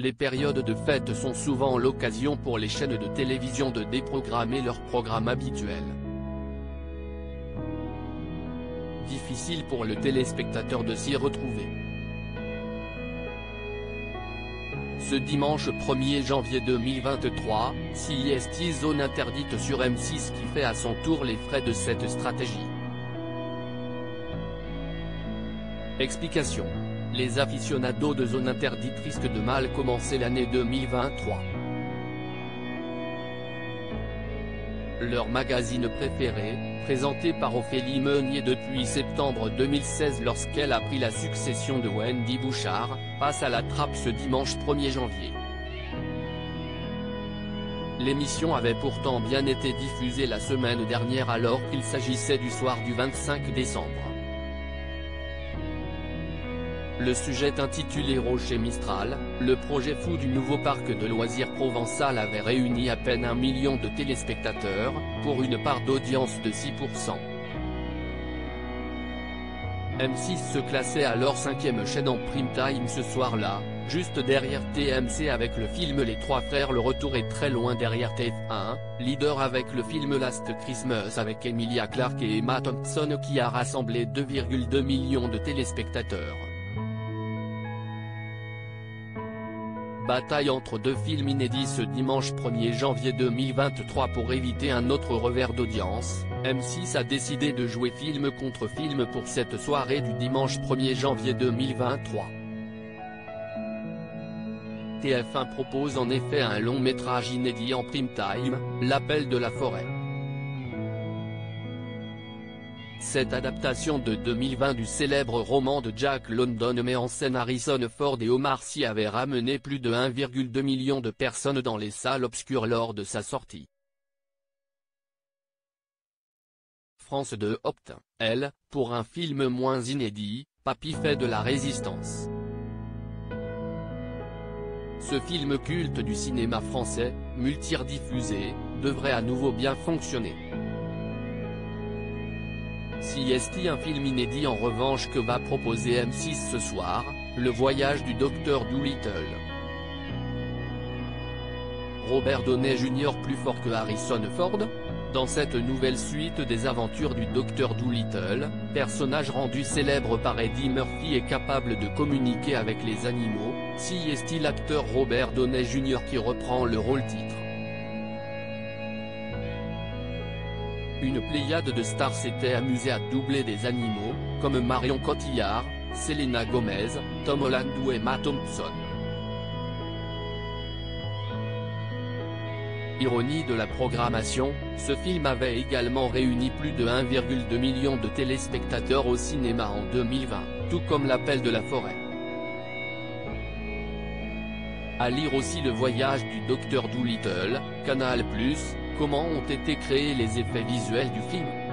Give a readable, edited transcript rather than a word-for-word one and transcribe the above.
les périodes de fête sont souvent l'occasion pour les chaînes de télévision de déprogrammer leurs programmes habituels. Difficile pour le téléspectateur de s'y retrouver. Ce dimanche 1er janvier 2023, CIST zone interdite sur M6 qui fait à son tour les frais de cette stratégie. Explication. Les aficionados de zone interdite risquent de mal commencer l'année 2023. Leur magazine préféré, présenté par Ophélie Meunier depuis septembre 2016 lorsqu'elle a pris la succession de Wendy Bouchard, passe à la trappe ce dimanche 1er janvier. L'émission avait pourtant bien été diffusée la semaine dernière alors qu'il s'agissait du soir du 25 décembre. Le sujet intitulé Rocher Mistral, le projet fou du nouveau parc de loisirs provençal avait réuni à peine 1 million de téléspectateurs, pour une part d'audience de 6%. M6 se classait alors 5e chaîne en prime time ce soir-là, juste derrière TMC avec le film Les Trois Frères. Le retour est très loin derrière TF1, leader avec le film Last Christmas avec Emilia Clarke et Emma Thompson qui a rassemblé 2,2 millions de téléspectateurs. Bataille entre deux films inédits ce dimanche 1er janvier 2023 pour éviter un autre revers d'audience, M6 a décidé de jouer film contre film pour cette soirée du dimanche 1er janvier 2023. TF1 propose en effet un long métrage inédit en prime time, L'Appel de la forêt. Cette adaptation de 2020 du célèbre roman de Jack London met en scène Harrison Ford et Omar Sy avait ramené plus de 1,2 million de personnes dans les salles obscures lors de sa sortie. France 2 opte, elle, pour un film moins inédit, Papy fait de la résistance. Ce film culte du cinéma français, multi-rediffusé, devrait à nouveau bien fonctionner. CIST un film inédit en revanche que va proposer M6 ce soir, Le Voyage du Docteur Dolittle. Robert Downey Jr. plus fort que Harrison Ford? Dans cette nouvelle suite des aventures du Docteur Dolittle, personnage rendu célèbre par Eddie Murphy et capable de communiquer avec les animaux, CIST l'acteur Robert Downey Jr. qui reprend le rôle-titre. Une pléiade de stars s'était amusée à doubler des animaux, comme Marion Cotillard, Selena Gomez, Tom Holland ou Emma Thompson. Ironie de la programmation, ce film avait également réuni plus de 1,2 million de téléspectateurs au cinéma en 2020, tout comme L'Appel de la forêt. À lire aussi Le Voyage du Docteur Dolittle, Canal+, comment ont été créés les effets visuels du film.